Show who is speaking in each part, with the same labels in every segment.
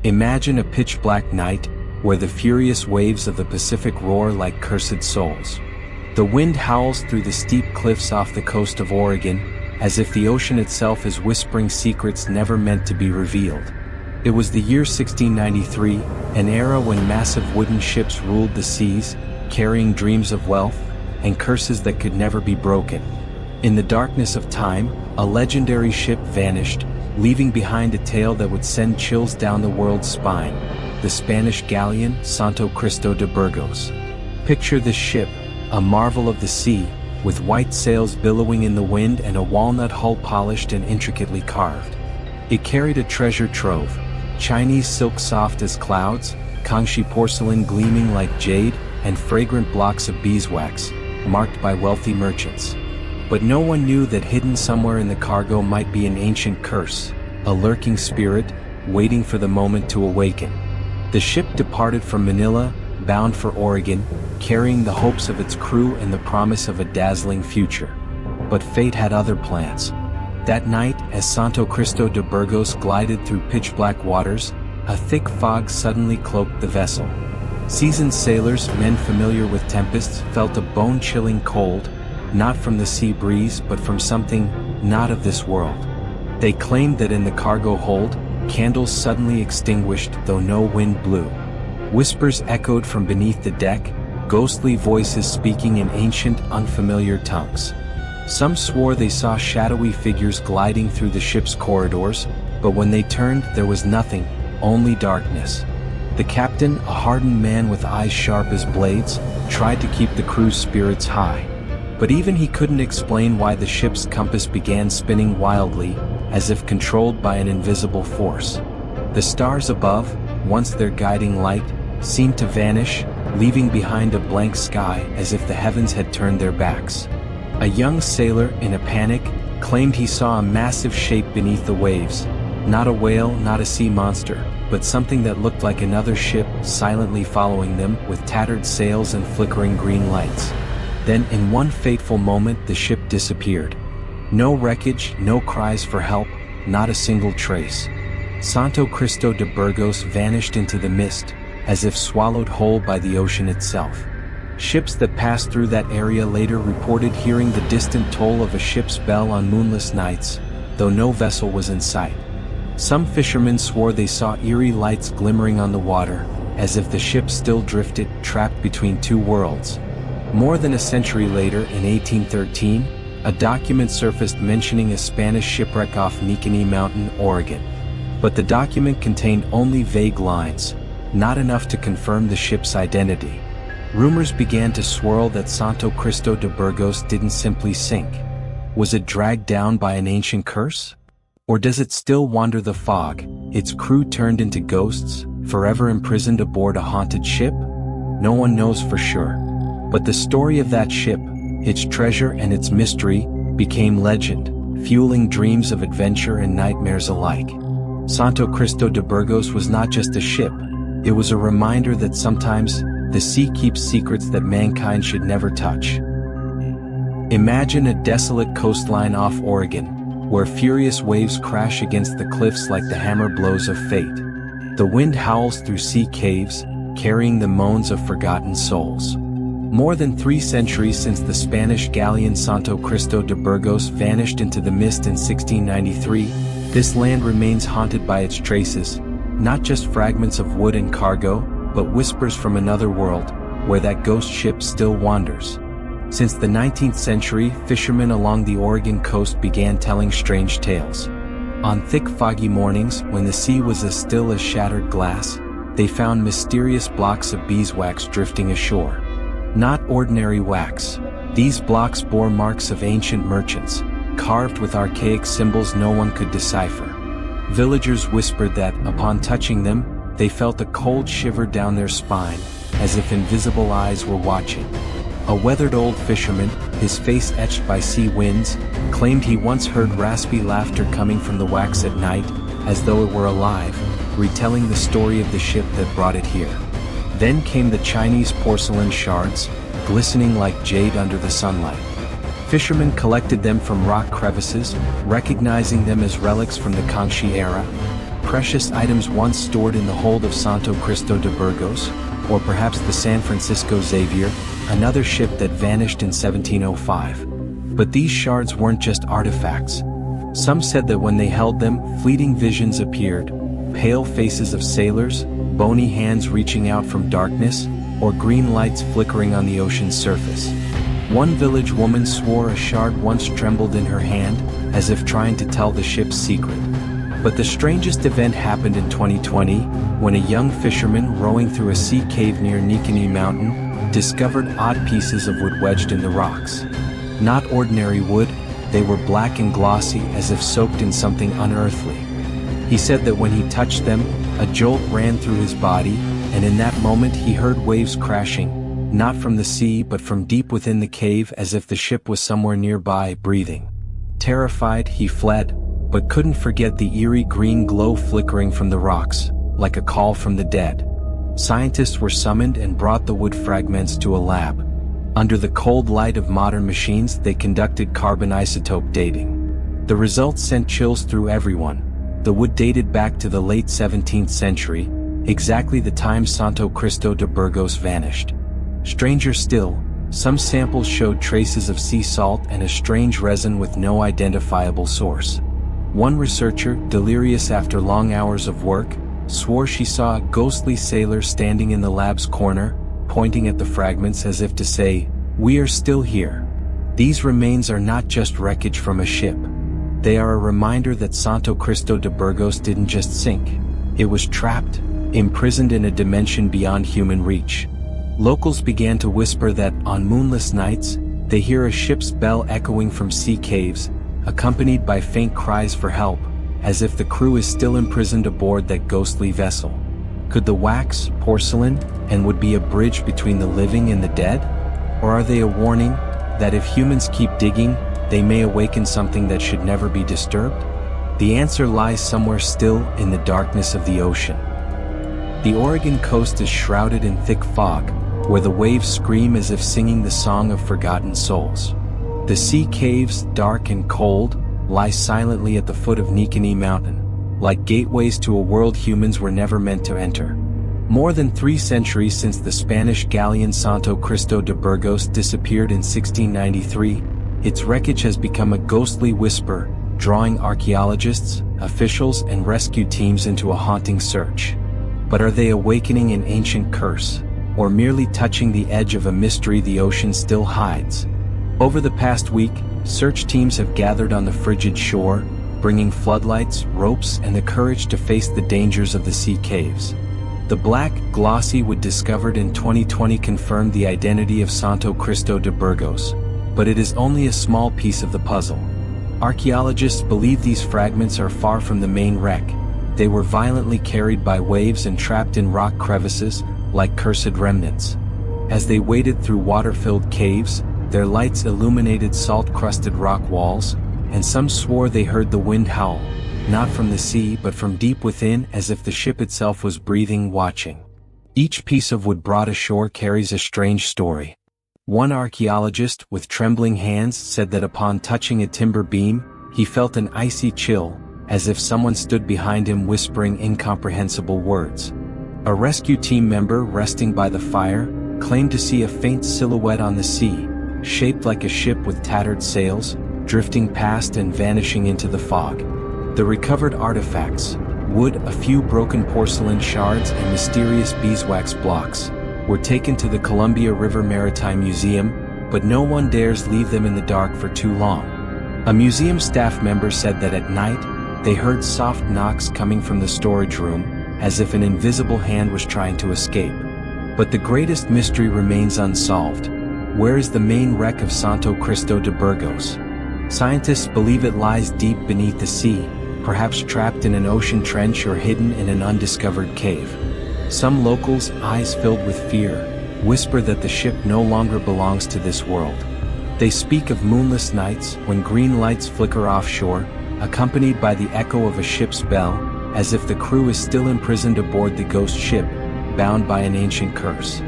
Speaker 1: Imagine a pitch-black night, where the furious waves of the Pacific roar like cursed souls. The wind howls through the steep cliffs off the coast of Oregon, as if the ocean itself is whispering secrets never meant to be revealed. It was the year 1693, an era when massive wooden ships ruled the seas, carrying dreams of wealth and curses that could never be broken. In the darkness of time, a legendary ship vanished, leaving behind a tale that would send chills down the world's spine: the Spanish galleon Santo Cristo de Burgos. Picture this ship, a marvel of the sea, with white sails billowing in the wind and a walnut hull polished and intricately carved. It carried a treasure trove: Chinese silk soft as clouds, Kangxi porcelain gleaming like jade, and fragrant blocks of beeswax, marked by wealthy merchants. But no one knew that hidden somewhere in the cargo might be an ancient curse, a lurking spirit, waiting for the moment to awaken. The ship departed from Manila, bound for Oregon, carrying the hopes of its crew and the promise of a dazzling future. But fate had other plans. That night, as Santo Cristo de Burgos glided through pitch-black waters, a thick fog suddenly cloaked the vessel. Seasoned sailors, men familiar with tempests, felt a bone-chilling cold, not from the sea breeze but from something not of this world. They claimed that in the cargo hold, candles suddenly extinguished though no wind blew. Whispers echoed from beneath the deck, ghostly voices speaking in ancient, unfamiliar tongues. Some swore they saw shadowy figures gliding through the ship's corridors, but when they turned there was nothing, only darkness. The captain, a hardened man with eyes sharp as blades, tried to keep the crew's spirits high. But even he couldn't explain why the ship's compass began spinning wildly, as if controlled by an invisible force. The stars above, once their guiding light, seemed to vanish, leaving behind a blank sky as if the heavens had turned their backs. A young sailor, in a panic, claimed he saw a massive shape beneath the waves. Not a whale, not a sea monster, but something that looked like another ship, silently following them with tattered sails and flickering green lights. Then, in one fateful moment, the ship disappeared. No wreckage, no cries for help, not a single trace. Santo Cristo de Burgos vanished into the mist, as if swallowed whole by the ocean itself. Ships that passed through that area later reported hearing the distant toll of a ship's bell on moonless nights, though no vessel was in sight. Some fishermen swore they saw eerie lights glimmering on the water, as if the ship still drifted, trapped between two worlds. More than a century later, in 1813, a document surfaced mentioning a Spanish shipwreck off Nikini Mountain, Oregon. But the document contained only vague lines, not enough to confirm the ship's identity. Rumors began to swirl that Santo Cristo de Burgos didn't simply sink. Was it dragged down by an ancient curse? Or does it still wander the fog, its crew turned into ghosts, forever imprisoned aboard a haunted ship? No one knows for sure. But the story of that ship, its treasure and its mystery, became legend, fueling dreams of adventure and nightmares alike. Santo Cristo de Burgos was not just a ship, it was a reminder that sometimes, the sea keeps secrets that mankind should never touch. Imagine a desolate coastline off Oregon, where furious waves crash against the cliffs like the hammer blows of fate. The wind howls through sea caves, carrying the moans of forgotten souls. More than 3 centuries since the Spanish galleon Santo Cristo de Burgos vanished into the mist in 1693, this land remains haunted by its traces, not just fragments of wood and cargo, but whispers from another world, where that ghost ship still wanders. Since the 19th century, fishermen along the Oregon coast began telling strange tales. On thick foggy mornings, when the sea was as still as shattered glass, they found mysterious blocks of beeswax drifting ashore. Not ordinary wax. These blocks bore marks of ancient merchants, carved with archaic symbols no one could decipher. Villagers whispered that, upon touching them, they felt a cold shiver down their spine, as if invisible eyes were watching. A weathered old fisherman, his face etched by sea winds, claimed he once heard raspy laughter coming from the wax at night, as though it were alive, retelling the story of the ship that brought it here. Then came the Chinese porcelain shards, glistening like jade under the sunlight. Fishermen collected them from rock crevices, recognizing them as relics from the Kangxi era. precious items once stored in the hold of Santo Cristo de Burgos, or perhaps the San Francisco Xavier, another ship that vanished in 1705. But these shards weren't just artifacts. Some said that when they held them, fleeting visions appeared, pale faces of sailors, bony hands reaching out from darkness, or green lights flickering on the ocean's surface. One village woman swore a shard once trembled in her hand, as if trying to tell the ship's secret. But the strangest event happened in 2020, when a young fisherman rowing through a sea cave near Nikini Mountain discovered odd pieces of wood wedged in the rocks. Not ordinary wood, they were black and glossy as if soaked in something unearthly. He said that when he touched them, a jolt ran through his body, and in that moment he heard waves crashing, not from the sea but from deep within the cave, as if the ship was somewhere nearby, breathing. Terrified, he fled, but couldn't forget the eerie green glow flickering from the rocks, like a call from the dead. Scientists were summoned and brought the wood fragments to a lab. Under the cold light of modern machines, they conducted carbon isotope dating. The results sent chills through everyone. The wood dated back to the late 17th century, exactly the time Santo Cristo de Burgos vanished. Stranger still, some samples showed traces of sea salt and a strange resin with no identifiable source. One researcher, delirious after long hours of work, swore she saw a ghostly sailor standing in the lab's corner, pointing at the fragments as if to say, "We are still here." These remains are not just wreckage from a ship. They are a reminder that Santo Cristo de Burgos didn't just sink. It was trapped, imprisoned in a dimension beyond human reach. Locals began to whisper that, on moonless nights, they hear a ship's bell echoing from sea caves, accompanied by faint cries for help, as if the crew is still imprisoned aboard that ghostly vessel. Could the wax, porcelain, and wood be a bridge between the living and the dead? Or are they a warning that if humans keep digging, they may awaken something that should never be disturbed? The answer lies somewhere still in the darkness of the ocean. The Oregon coast is shrouded in thick fog, where the waves scream as if singing the song of forgotten souls. The sea caves, dark and cold, lie silently at the foot of Nikini Mountain, like gateways to a world humans were never meant to enter. More than 3 centuries since the Spanish galleon Santo Cristo de Burgos disappeared in 1693, its wreckage has become a ghostly whisper, drawing archaeologists, officials, and rescue teams into a haunting search. But are they awakening an ancient curse, or merely touching the edge of a mystery the ocean still hides? Over the past week, search teams have gathered on the frigid shore, bringing floodlights, ropes, and the courage to face the dangers of the sea caves. The black, glossy wood discovered in 2020 confirmed the identity of Santo Cristo de Burgos, but it is only a small piece of the puzzle. Archaeologists believe these fragments are far from the main wreck. They were violently carried by waves and trapped in rock crevices, like cursed remnants. As they waded through water-filled caves, their lights illuminated salt-crusted rock walls, and some swore they heard the wind howl, not from the sea but from deep within, as if the ship itself was breathing, watching. Each piece of wood brought ashore carries a strange story. One archaeologist, with trembling hands, said that upon touching a timber beam, he felt an icy chill, as if someone stood behind him whispering incomprehensible words. A rescue team member resting by the fire claimed to see a faint silhouette on the sea, shaped like a ship with tattered sails, drifting past and vanishing into the fog. The recovered artifacts, wood, a few broken porcelain shards, and mysterious beeswax blocks, were taken to the Columbia River Maritime Museum, but no one dares leave them in the dark for too long. A museum staff member said that at night, they heard soft knocks coming from the storage room, as if an invisible hand was trying to escape. But the greatest mystery remains unsolved. Where is the main wreck of Santo Cristo de Burgos? Scientists believe it lies deep beneath the sea, perhaps trapped in an ocean trench or hidden in an undiscovered cave. Some locals, eyes filled with fear, whisper that the ship no longer belongs to this world. They speak of moonless nights when green lights flicker offshore, accompanied by the echo of a ship's bell, as if the crew is still imprisoned aboard the ghost ship, bound by an ancient curse.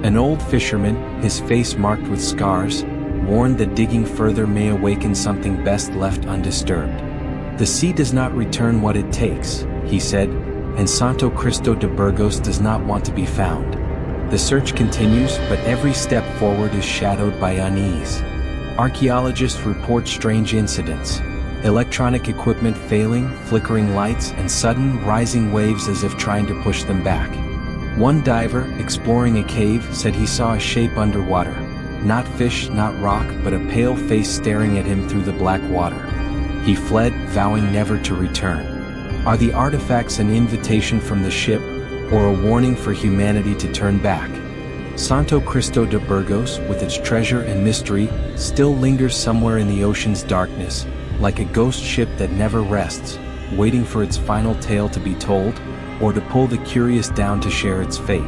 Speaker 1: An old fisherman, his face marked with scars, warned that digging further may awaken something best left undisturbed. The sea does not return what it takes, he said, and Santo Cristo de Burgos does not want to be found. The search continues, but every step forward is shadowed by unease. Archaeologists report strange incidents. Electronic equipment failing, flickering lights, and sudden, rising waves as if trying to push them back. One diver, exploring a cave, said he saw a shape underwater. Not fish, not rock, but a pale face staring at him through the black water. He fled, vowing never to return. Are the artifacts an invitation from the ship, or a warning for humanity to turn back? Santo Cristo de Burgos, with its treasure and mystery, still lingers somewhere in the ocean's darkness, like a ghost ship that never rests, waiting for its final tale to be told, or to pull the curious down to share its fate.